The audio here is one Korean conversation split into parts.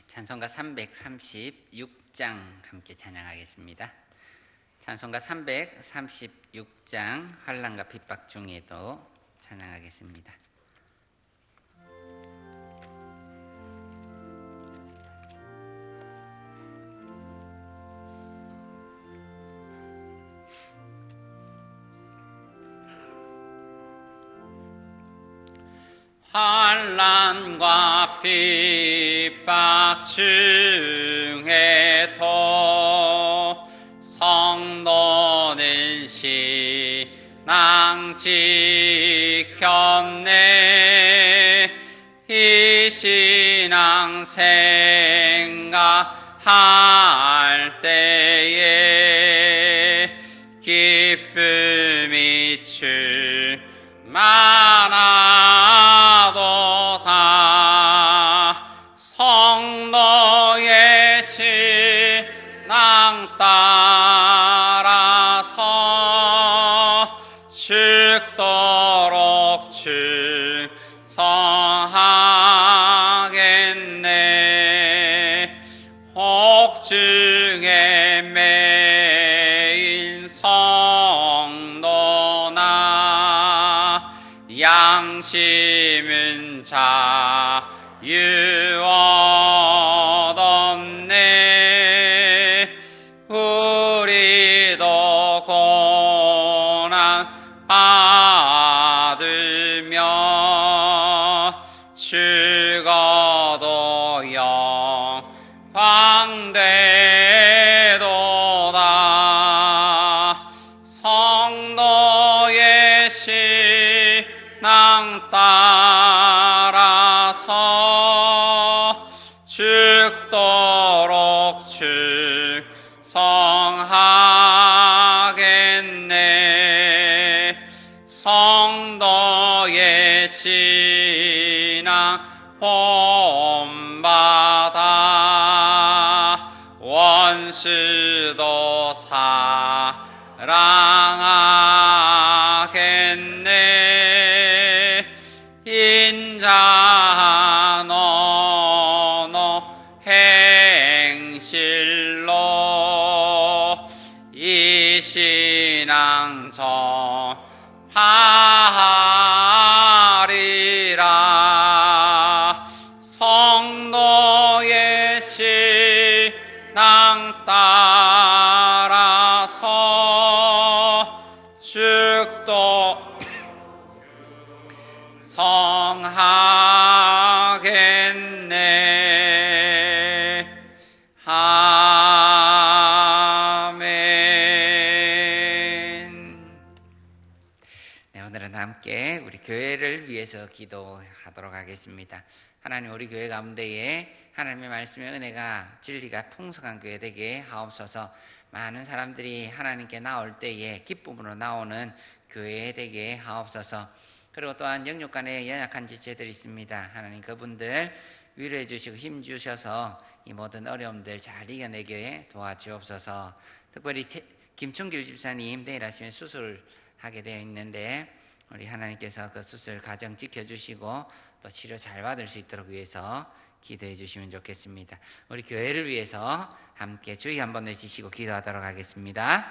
찬송가 336장 함께 찬양하겠습니다. 찬송가 336장 환난과 핍박 중에도 찬양하겠습니다. 환난과 핍박 중에도 성도는 신앙 지켰네. 이 신앙 생각할 때에 기쁨이 충만하도다. 성도의 신앙 따라서 죽도록 충성하겠네. 혹중에 매인 성도나 양심은 자유 얻었네. 우리도 고난 받으며 죽어도 영광되도다. 성도의 신앙 따라서 죽도록 충성하겠네. 성도의 신앙 본받아 원수도 사랑하겠네. 인자 너너 행실로 이 신앙 전하리라. 성도의 신앙 따라서 죽도 성하겠네. 아멘. 네, 오늘은 함께 우리 교회를 위해서 기도하도록 하겠습니다. 하나님, 우리 교회 가운데에 하나님의 말씀의 은혜가 진리가 풍성한 교회 되게 하옵소서. 많은 사람들이 하나님께 나올 때에 기쁨으로 나오는 교회 되게 하옵소서. 그리고 또한 영육 간에 연약한 지체들이 있습니다. 하나님, 그분들 위로해 주시고 힘 주셔서 이 모든 어려움들 잘 이겨내게 도와주옵소서. 특별히 김충길 집사님 내일 아침에 수술하게 되어 있는데 우리 하나님께서 그 수술 과정 지켜주시고 또 치료 잘 받을 수 있도록 위해서 기도해 주시면 좋겠습니다. 우리 교회를 위해서 함께 주의 한번 내주시고 기도하도록 하겠습니다.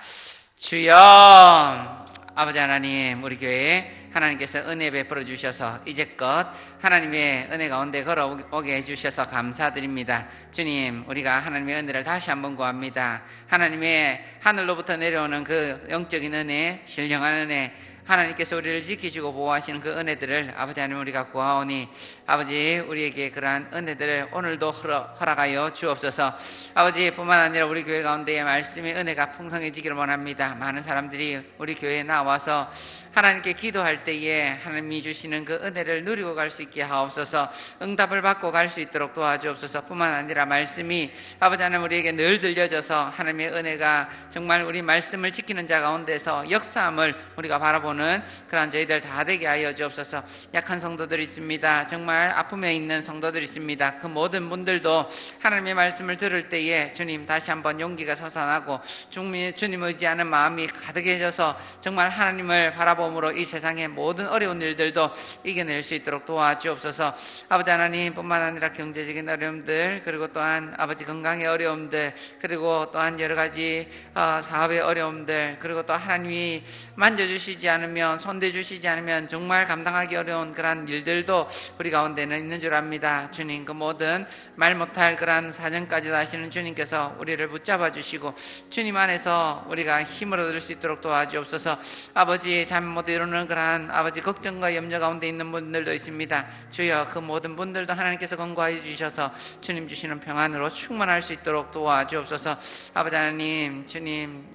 주여, 아버지 하나님, 우리 교회에 하나님께서 은혜 베풀어 주셔서 이제껏 하나님의 은혜 가운데 걸어오게 해주셔서 감사드립니다. 주님, 우리가 하나님의 은혜를 다시 한번 구합니다. 하나님의 하늘로부터 내려오는 그 영적인 은혜, 신령한 은혜, 하나님께서 우리를 지키시고 보호하시는 그 은혜들을 아버지 하나님 우리가 구하오니 아버지, 우리에게 그러한 은혜들을 오늘도 허락하여 주옵소서. 아버지, 뿐만 아니라 우리 교회 가운데의 말씀의 은혜가 풍성해지기를 원합니다. 많은 사람들이 우리 교회에 나와서 하나님께 기도할 때에 하나님이 주시는 그 은혜를 누리고 갈 수 있게 하옵소서. 응답을 받고 갈 수 있도록 도와주옵소서. 뿐만 아니라 말씀이 아버지 하나님 우리에게 늘 들려져서 하나님의 은혜가 정말 우리 말씀을 지키는 자 가운데서 역사함을 우리가 바라보는 나오는 그런 저희들 다 되게 하여 주옵소서. 약한 성도들 있습니다. 정말 아픔에 있는 성도들 있습니다. 그 모든 분들도 하나님의 말씀을 들을 때에 주님 다시 한번 용기가 솟아나고 주님 의지하는 마음이 가득해져서 정말 하나님을 바라봄으로 이 세상의 모든 어려운 일들도 이겨낼 수 있도록 도와주옵소서. 아버지 하나님 뿐만 아니라 경제적인 어려움들, 그리고 또한 아버지 건강의 어려움들, 그리고 또한 여러 가지 사업의 어려움들, 그리고 또 하나님이 만져주시지 않으면, 손대주시지 않으면 정말 감당하기 어려운 그러한 일들도 우리 가운데는 있는 줄 압니다. 주님, 그 모든 말 못할 그러한 사정까지도 아시는 주님께서 우리를 붙잡아 주시고 주님 안에서 우리가 힘을 얻을 수 있도록 도와주옵소서. 아버지, 잠 못 이루는 그러한 아버지 걱정과 염려 가운데 있는 분들도 있습니다. 주여, 그 모든 분들도 하나님께서 건고하여 주셔서 주님 주시는 평안으로 충만할 수 있도록 도와주옵소서. 아버지 하나님, 주님,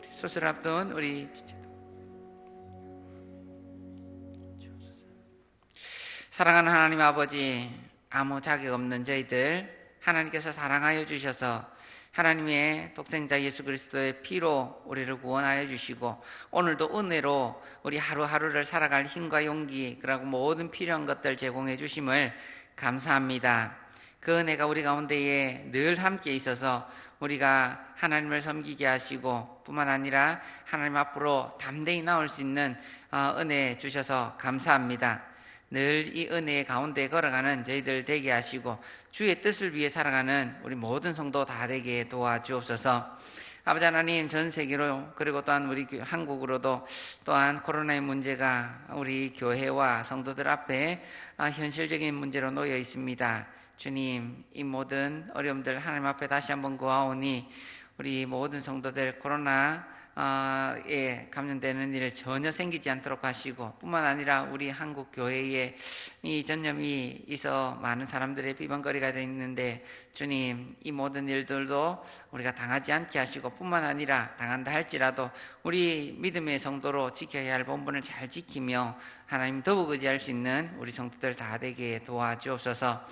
수술 앞둔 우리 사랑하는 하나님 아버지, 아무 자격 없는 저희들 하나님께서 사랑하여 주셔서 하나님의 독생자 예수 그리스도의 피로 우리를 구원하여 주시고 오늘도 은혜로 우리 하루하루를 살아갈 힘과 용기, 그리고 모든 필요한 것들 제공해 주심을 감사합니다. 그 은혜가 우리 가운데에 늘 함께 있어서 우리가 하나님을 섬기게 하시고 뿐만 아니라 하나님 앞으로 담대히 나올 수 있는 은혜 주셔서 감사합니다. 늘 이 은혜의 가운데 걸어가는 저희들 되게 하시고 주의 뜻을 위해 살아가는 우리 모든 성도 다 되게 도와주옵소서. 아버지 하나님, 전 세계로, 그리고 또한 우리 한국으로도 또한 코로나의 문제가 우리 교회와 성도들 앞에 현실적인 문제로 놓여 있습니다. 주님, 이 모든 어려움들 하나님 앞에 다시 한번 구하오니 우리 모든 성도들 코로나에 감염되는 일 전혀 생기지 않도록 하시고 뿐만 아니라 우리 한국 교회에 이 전염이 있어 많은 사람들의 비방거리가 되어 있는데 주님, 이 모든 일들도 우리가 당하지 않게 하시고 뿐만 아니라 당한다 할지라도 우리 믿음의 성도로 지켜야 할 본분을 잘 지키며 하나님 더욱 의지할 수 있는 우리 성도들 다 되게 도와주옵소서.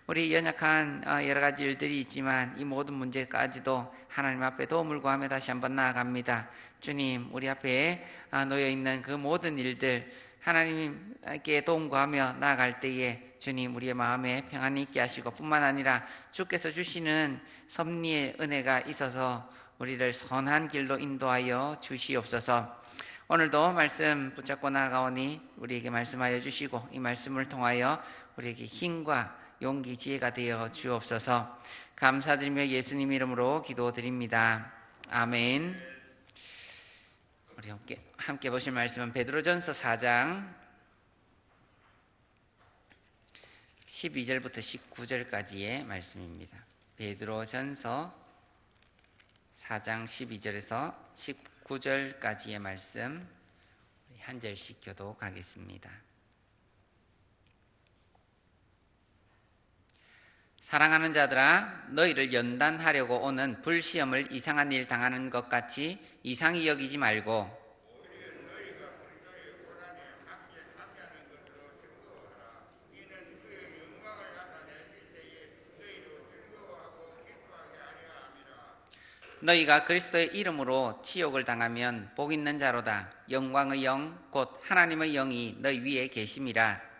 우리 연약한 여러 가지 일들이 있지만 이 모든 문제까지도 하나님 앞에 도움을 구하며 다시 한번 나아갑니다. 주님, 우리 앞에 놓여 있는 그 모든 일들 하나님께 도움 구하며 나아갈 때에 주님, 우리의 마음에 평안이 있게 하시고 뿐만 아니라 주께서 주시는 섭리의 은혜가 있어서 우리를 선한 길로 인도하여 주시옵소서. 오늘도 말씀 붙잡고 나아가오니 우리에게 말씀하여 주시고 이 말씀을 통하여 우리에게 힘과 용기, 지혜가 되어 주옵소서. 감사드리며 예수님 이름으로 기도드립니다. 아멘. 우리 함께 보실 말씀은 베드로전서 4장 12절부터 19절까지의 말씀입니다. 베드로전서 4장 12절에서 19절까지의 말씀 한 절씩 교독하겠습니다. 사랑하는 자들아, 너희를 연단하려고 오는 불시험을 이상한 일 당하는 것 같이 이상히 여기지 말고 너희가 그리스도의 이름으로 치욕을 당하면 복 있는 자로다. 영광의 영 곧 하나님의 영이 너희 위에 계심이라.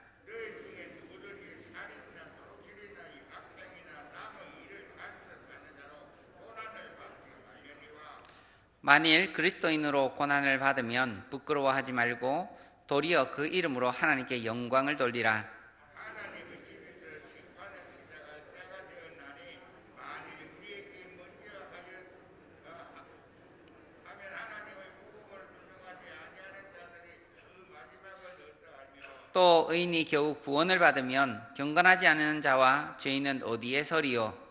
만일 그리스도인으로 고난을 받으면 부끄러워하지 말고 도리어 그 이름으로 하나님께 영광을 돌리라. 또 의인이 겨우 구원을 받으면 경건하지 않은 자와 죄인은 어디에 서리요?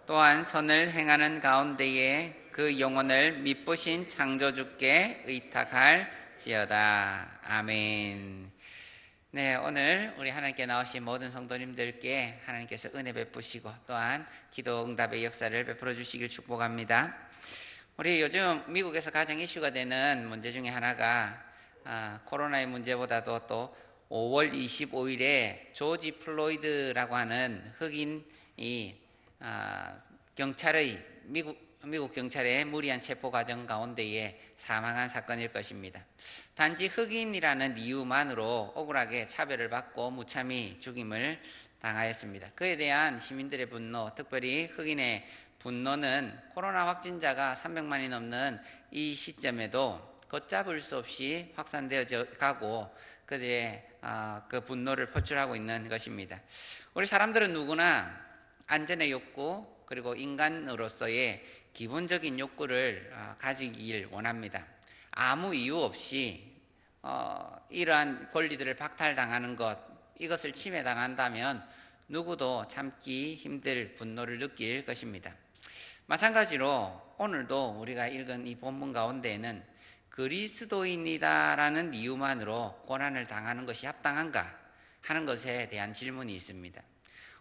또한 선을 행하는 가운데에 그 영혼을 미쁘신 창조주께 의탁할지어다. 아멘. 네, 오늘 우리 하나님께 나오신 모든 성도님들께 하나님께서 은혜 베푸시고 또한 기도 응답의 역사를 베풀어 주시길 축복합니다. 우리 요즘 미국에서 가장 이슈가 되는 문제 중에 하나가 코로나의 문제보다도 또 5월 25일에 조지 플로이드라고 하는 흑인이 경찰의 미국 미국 경찰의 무리한 체포 과정 가운데에 사망한 사건일 것입니다. 단지 흑인이라는 이유만으로 억울하게 차별을 받고 무참히 죽임을 당하였습니다. 그에 대한 시민들의 분노, 특별히 흑인의 분노는 코로나 확진자가 300만이 넘는 이 시점에도 걷잡을 수 없이 확산되어 가고 그들의 그 분노를 표출하고 있는 것입니다. 우리 사람들은 누구나 안전의 욕구 그리고 인간으로서의 기본적인 욕구를 가지길 원합니다. 아무 이유 없이 이러한 권리들을 박탈당하는 것, 이것을 침해당한다면 누구도 참기 힘들 분노를 느낄 것입니다. 마찬가지로 오늘도 우리가 읽은 이 본문 가운데에는 그리스도인이다라는 이유만으로 고난을 당하는 것이 합당한가 하는 것에 대한 질문이 있습니다.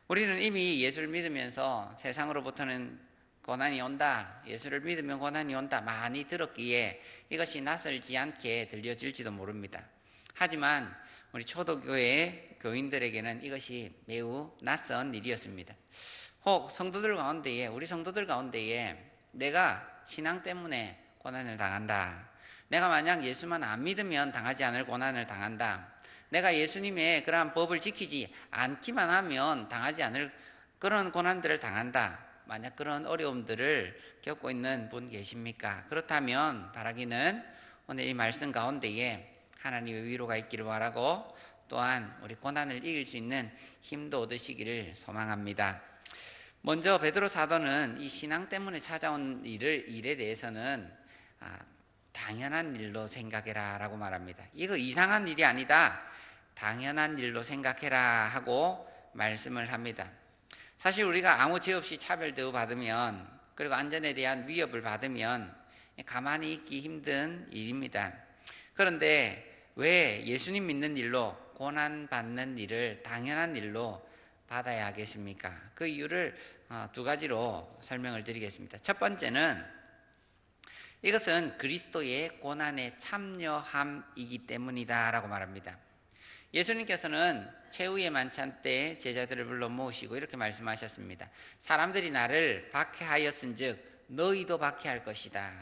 우리는 이미 예수를 믿으면서 세상으로부터는 고난이 온다, 예수를 믿으면 고난이 온다 많이 들었기에 이것이 낯설지 않게 들려질지도 모릅니다. 하지만 우리 초대교회 교인들에게는 이것이 매우 낯선 일이었습니다. 혹 성도들 가운데에, 우리 성도들 가운데에 내가 신앙 때문에 고난을 당한다, 내가 만약 예수만 안 믿으면 당하지 않을 고난을 당한다, 내가 예수님의 그러한 법을 지키지 않기만 하면 당하지 않을 그런 고난들을 당한다, 만약 그런 어려움들을 겪고 있는 분 계십니까? 그렇다면 바라기는 오늘 이 말씀 가운데에 하나님의 위로가 있기를 바라고 또한 우리 고난을 이길 수 있는 힘도 얻으시기를 소망합니다. 먼저 베드로 사도는 이 신앙 때문에 찾아온 일에 대해서는 당연한 일로 생각해라 라고 말합니다. 이거 이상한 일이 아니다, 당연한 일로 생각해라 하고 말씀을 합니다. 사실 우리가 아무 죄 없이 차별 대우받으면, 그리고 안전에 대한 위협을 받으면 가만히 있기 힘든 일입니다. 그런데 왜 예수님 믿는 일로 고난받는 일을 당연한 일로 받아야 하겠습니까? 그 이유를 두 가지로 설명을 드리겠습니다. 첫 번째는 이것은 그리스도의 고난에 참여함이기 때문이다 라고 말합니다. 예수님께서는 최후의 만찬 때 제자들을 불러 모으시고 이렇게 말씀하셨습니다. 사람들이 나를 박해하였은즉 너희도 박해할 것이다.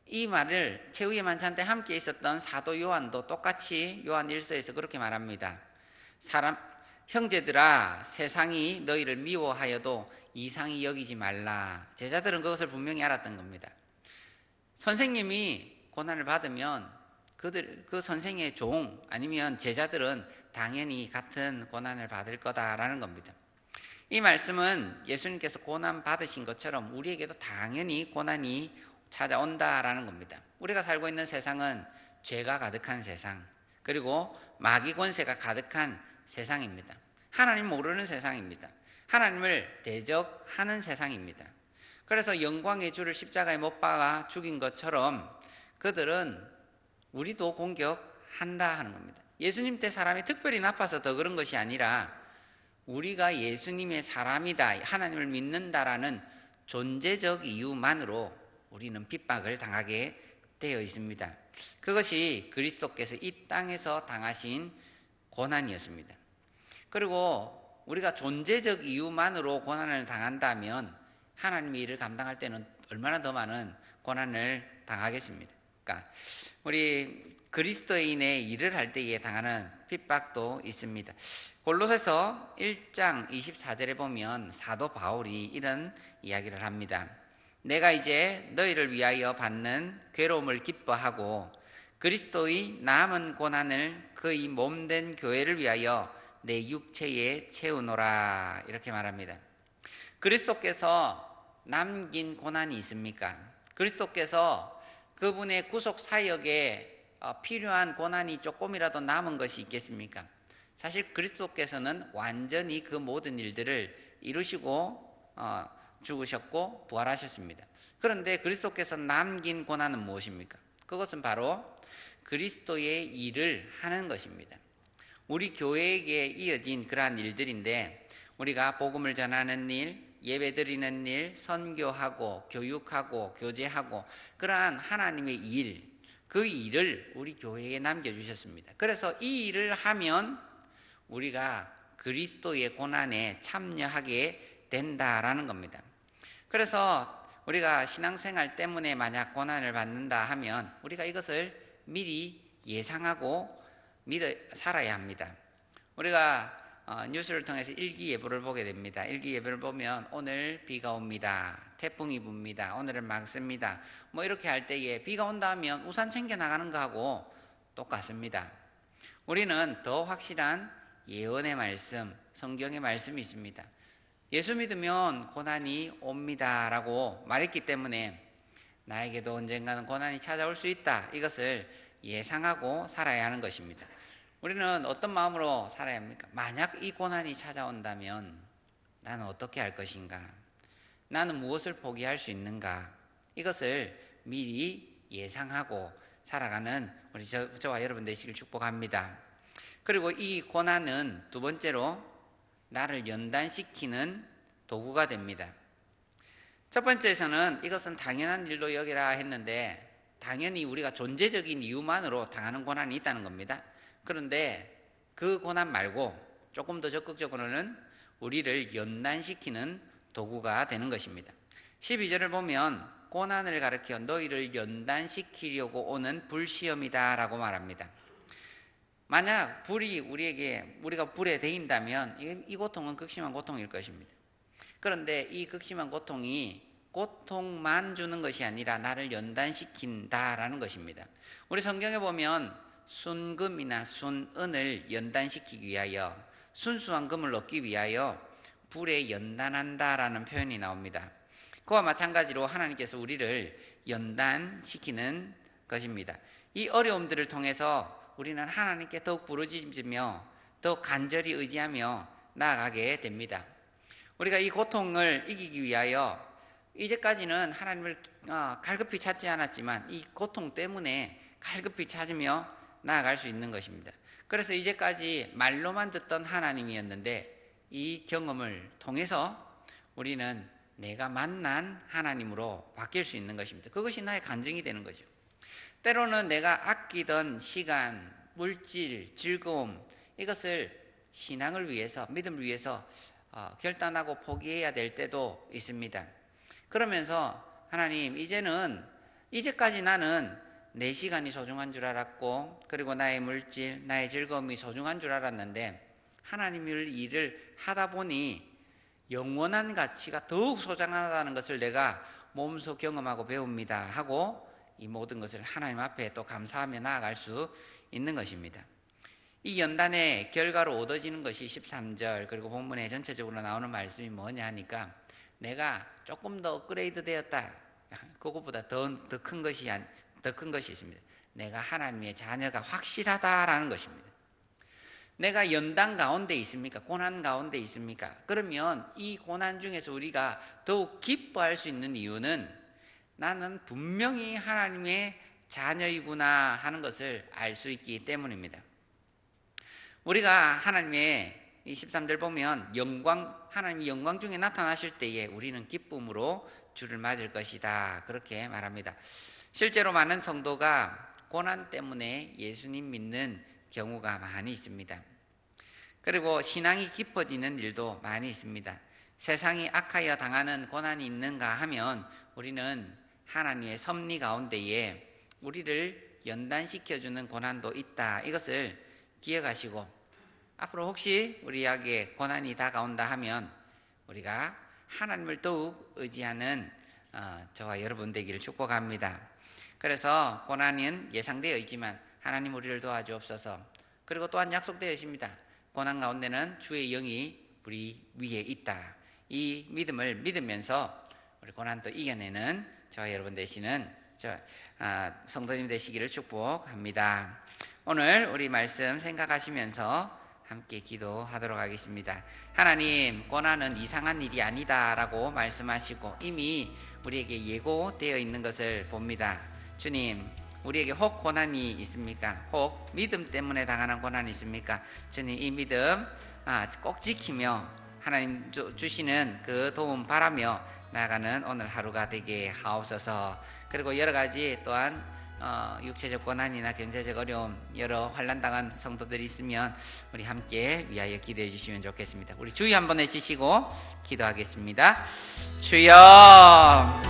이 말을 최후의 만찬 때 함께 있었던 사도 요한도 똑같이 요한 1서에서 그렇게 말합니다. 형제들아, 세상이 너희를 미워하여도 이상히 여기지 말라. 제자들은 그것을 분명히 알았던 겁니다. 선생님이 고난을 받으면 그 선생의 종 아니면 제자들은 당연히 같은 고난을 받을 거다라는 겁니다. 이 말씀은 예수님께서 고난 받으신 것처럼 우리에게도 당연히 고난이 찾아온다라는 겁니다. 우리가 살고 있는 세상은 죄가 가득한 세상, 그리고 마귀 권세가 가득한 세상입니다. 하나님 모르는 세상입니다. 하나님을 대적하는 세상입니다. 그래서 영광의 주를 십자가에 못 박아 죽인 것처럼 그들은 우리도 공격한다 하는 겁니다. 예수님 때 사람이 특별히 나빠서 더 그런 것이 아니라 우리가 예수님의 사람이다, 하나님을 믿는다라는 존재적 이유만으로 우리는 핍박을 당하게 되어 있습니다. 그것이 그리스도께서 이 땅에서 당하신 고난이었습니다. 그리고 우리가 존재적 이유만으로 고난을 당한다면 하나님의 일을 감당할 때는 얼마나 더 많은 고난을 당하겠습니까? 우리 그리스도인의 일을 할 때에 당하는 핍박도 있습니다. 골로새서 1장 24절에 보면 사도 바울이 이런 이야기를 합니다. 내가 이제 너희를 위하여 받는 괴로움을 기뻐하고 그리스도의 남은 고난을 그의 몸된 교회를 위하여 내 육체에 채우노라, 이렇게 말합니다. 그리스도께서 남긴 고난이 있습니까? 그리스도께서 그분의 구속 사역에 필요한 고난이 조금이라도 남은 것이 있겠습니까? 사실 그리스도께서는 완전히 그 모든 일들을 이루시고 죽으셨고 부활하셨습니다. 그런데 그리스도께서 남긴 고난은 무엇입니까? 그것은 바로 그리스도의 일을 하는 것입니다. 우리 교회에게 이어진 그러한 일들인데 우리가 복음을 전하는 일, 예배드리는 일, 선교하고 교육하고 교제하고 그러한 하나님의 일, 그 일을 우리 교회에 남겨주셨습니다. 그래서 이 일을 하면 우리가 그리스도의 고난에 참여하게 된다라는 겁니다. 그래서 우리가 신앙생활 때문에 만약 고난을 받는다 하면 우리가 이것을 미리 예상하고 믿어 살아야 합니다. 우리가 뉴스를 통해서 일기예보를 보게 됩니다. 일기예보를 보면 오늘 비가 옵니다. 태풍이 붑니다. 오늘은 맑습니다. 뭐 이렇게 할 때에 비가 온다 하면 우산 챙겨 나가는 거하고 똑같습니다. 우리는 더 확실한 예언의 말씀, 성경의 말씀이 있습니다. 예수 믿으면 고난이 옵니다 라고 말했기 때문에 나에게도 언젠가는 고난이 찾아올 수 있다, 이것을 예상하고 살아야 하는 것입니다. 우리는 어떤 마음으로 살아야 합니까? 만약 이 고난이 찾아온다면 나는 어떻게 할 것인가? 나는 무엇을 포기할 수 있는가? 이것을 미리 예상하고 살아가는 우리 저와 여러분 되시길 축복합니다. 그리고 이 고난은 두 번째로 나를 연단시키는 도구가 됩니다. 첫 번째에서는 이것은 당연한 일로 여기라 했는데 당연히 우리가 존재적인 이유만으로 당하는 고난이 있다는 겁니다. 그런데 그 고난 말고 조금 더 적극적으로는 우리를 연단시키는 도구가 되는 것입니다. 12절을 보면 고난을 가리켜 너희를 연단시키려고 오는 불시험이다 라고 말합니다. 만약 우리가 불에 데인다면 이 고통은 극심한 고통일 것입니다. 그런데 이 극심한 고통이 고통만 주는 것이 아니라 나를 연단시킨다라는 것입니다. 우리 성경에 보면 순금이나 순은을 연단시키기 위하여, 순수한 금을 얻기 위하여 불에 연단한다라는 표현이 나옵니다. 그와 마찬가지로 하나님께서 우리를 연단시키는 것입니다. 이 어려움들을 통해서 우리는 하나님께 더욱 부르짖으며 더욱 간절히 의지하며 나아가게 됩니다. 우리가 이 고통을 이기기 위하여 이제까지는 하나님을 갈급히 찾지 않았지만 이 고통 때문에 갈급히 찾으며 나아갈 수 있는 것입니다. 그래서 이제까지 말로만 듣던 하나님이었는데 이 경험을 통해서 우리는 내가 만난 하나님으로 바뀔 수 있는 것입니다. 그것이 나의 간증이 되는 거죠. 때로는 내가 아끼던 시간, 물질, 즐거움, 이것을 신앙을 위해서, 믿음을 위해서 결단하고 포기해야 될 때도 있습니다. 그러면서 하나님, 이제까지 나는 내 시간이 소중한 줄 알았고, 그리고 나의 물질, 나의 즐거움이 소중한 줄 알았는데 하나님의 일을 하다 보니 영원한 가치가 더욱 소중하다는 것을 내가 몸소 경험하고 배웁니다 하고 이 모든 것을 하나님 앞에 또 감사하며 나아갈 수 있는 것입니다. 이 연단의 결과로 얻어지는 것이 13절 그리고 본문에 전체적으로 나오는 말씀이 뭐냐 하니까 내가 조금 더 업그레이드 되었다, 그것보다 더 큰 것이 있습니다. 내가 하나님의 자녀가 확실하다라는 것입니다. 내가 연단 가운데 있습니까? 고난 가운데 있습니까? 그러면 이 고난 중에서 우리가 더욱 기뻐할 수 있는 이유는 나는 분명히 하나님의 자녀이구나 하는 것을 알 수 있기 때문입니다. 우리가 하나님의 이 13절 보면 하나님이 영광 중에 나타나실 때에 우리는 기쁨으로 주를 맞을 것이다, 그렇게 말합니다. 실제로 많은 성도가 고난 때문에 예수님 믿는 경우가 많이 있습니다. 그리고 신앙이 깊어지는 일도 많이 있습니다. 세상이 악하여 당하는 고난이 있는가 하면 우리는 하나님의 섭리 가운데에 우리를 연단시켜주는 고난도 있다, 이것을 기억하시고 앞으로 혹시 우리에게 고난이 다가온다 하면 우리가 하나님을 더욱 의지하는 저와 여러분 되기를 축복합니다. 그래서 고난은 예상되어 있지만 하나님 우리를 도와주옵소서. 그리고 또한 약속되어 있습니다. 고난 가운데는 주의 영이 우리 위에 있다. 이 믿음을 믿으면서 우리 고난도 이겨내는 저와 여러분 되시는 성도님 되시기를 축복합니다. 오늘 우리 말씀 생각하시면서 함께 기도하도록 하겠습니다. 하나님, 고난은 이상한 일이 아니다라고 말씀하시고 이미 우리에게 예고되어 있는 것을 봅니다. 주님, 우리에게 혹 고난이 있습니까? 혹 믿음 때문에 당하는 고난이 있습니까? 주님, 이 믿음 꼭 지키며 하나님 주시는 그 도움 바라며 나아가는 오늘 하루가 되게 하옵소서. 그리고 여러 가지 또한 육체적 고난이나 경제적 어려움, 여러 환난당한 성도들이 있으면 우리 함께 위하여 기도해 주시면 좋겠습니다. 우리 주의 한번 해주시고 기도하겠습니다. 주여,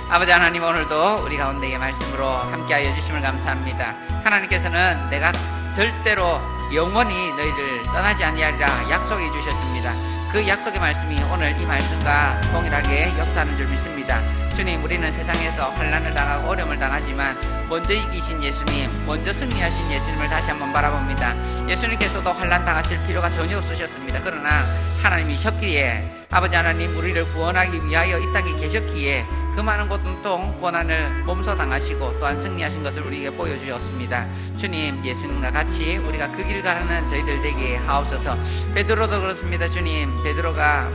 아버지 하나님, 오늘도 우리 가운데의 말씀으로 함께하여 주심을 감사합니다. 하나님께서는 내가 절대로 영원히 너희를 떠나지 아니하리라 약속해 주셨습니다. 그 약속의 말씀이 오늘 이 말씀과 동일하게 역사하는 줄 믿습니다. 주님, 우리는 세상에서 환난을 당하고 어려움을 당하지만 먼저 이기신 예수님, 먼저 승리하신 예수님을 다시 한번 바라봅니다. 예수님께서도 환난 당하실 필요가 전혀 없으셨습니다. 그러나 하나님이셨기에, 아버지 하나님, 우리를 구원하기 위하여 이 땅에 계셨기에 그 많은 고통, 고난을 몸소 당하시고 또한 승리하신 것을 우리에게 보여주셨습니다. 주님, 예수님과 같이 우리가 그 길 가는 저희들 되게 하옵소서. 베드로도 그렇습니다. 주님, 베드로가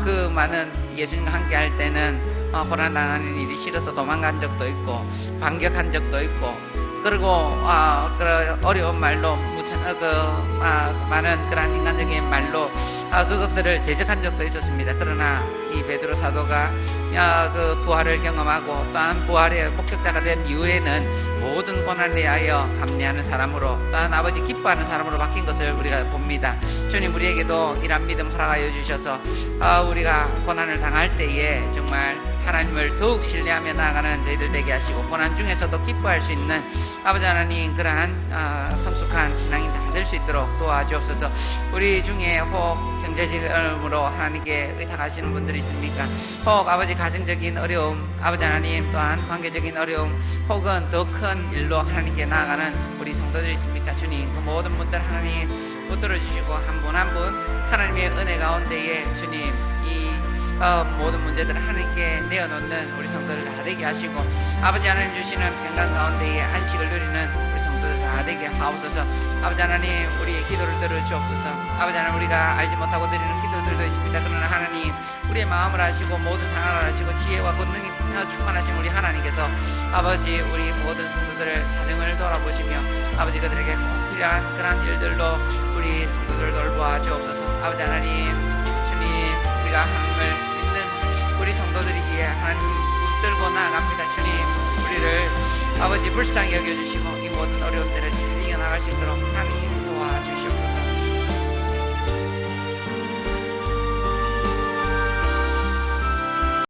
그 많은 예수님과 함께 할 때는 고난당하는 일이 싫어서 도망간 적도 있고 반격한 적도 있고, 그리고 어려운 말로 많은 그런 인간적인 말로 그것들을 대적한 적도 있었습니다. 그러나 이 베드로 사도가 그 부활을 경험하고 또한 부활의 목격자가 된 이후에는 모든 고난에 대하여 감내하는 사람으로, 또한 아버지 기뻐하는 사람으로 바뀐 것을 우리가 봅니다. 주님, 우리에게도 이런 믿음 허락하여 주셔서 우리가 고난을 당할 때에 정말 하나님을 더욱 신뢰하며 나아가는 저희들 되게 하시고, 고난 중에서도 기뻐할 수 있는 아버지 하나님 그러한 성숙한 신앙이 다 될 수 있도록 도와주옵소서. 우리 중에 혹 경제적으로 하나님께 의탁하시는 분들이 있습니까? 혹 아버지 가정적인 어려움, 아버지 하나님 또한 관계적인 어려움, 혹은 더 큰 일로 하나님께 나아가는 우리 성도들이 있습니까? 주님, 그 모든 분들 하나님 붙들어 주시고 한 분 한 분 하나님의 은혜 가운데에 주님 이 모든 문제들을 하나님께 내어놓는 우리 성도들 다 되게 하시고, 아버지 하나님 주시는 평강 가운데에 안식을 누리는 우리 성도들 다 되게 하옵소서. 아버지 하나님, 우리의 기도를 들어주옵소서. 아버지 하나님, 우리가 알지 못하고 드리는 기도들도 있습니다. 그러나 하나님, 우리의 마음을 아시고 모든 상황을 아시고 지혜와 권능이 충만하신 우리 하나님께서 아버지 우리 모든 성도들의 사정을 돌아보시며 아버지 그들에게 꼭 필요한 그러한 일들로 우리 성도들을 돌보아 주옵소서. 아버지 하나님, 주님, 우리가 하나님을 믿는 우리 성도들이기에 하나님 붙들고 나아갑니다. 주님, 우리를 아버지 불쌍히 여겨주시고 이 모든 어려움들을 잘 이겨나갈 수 있도록 하나님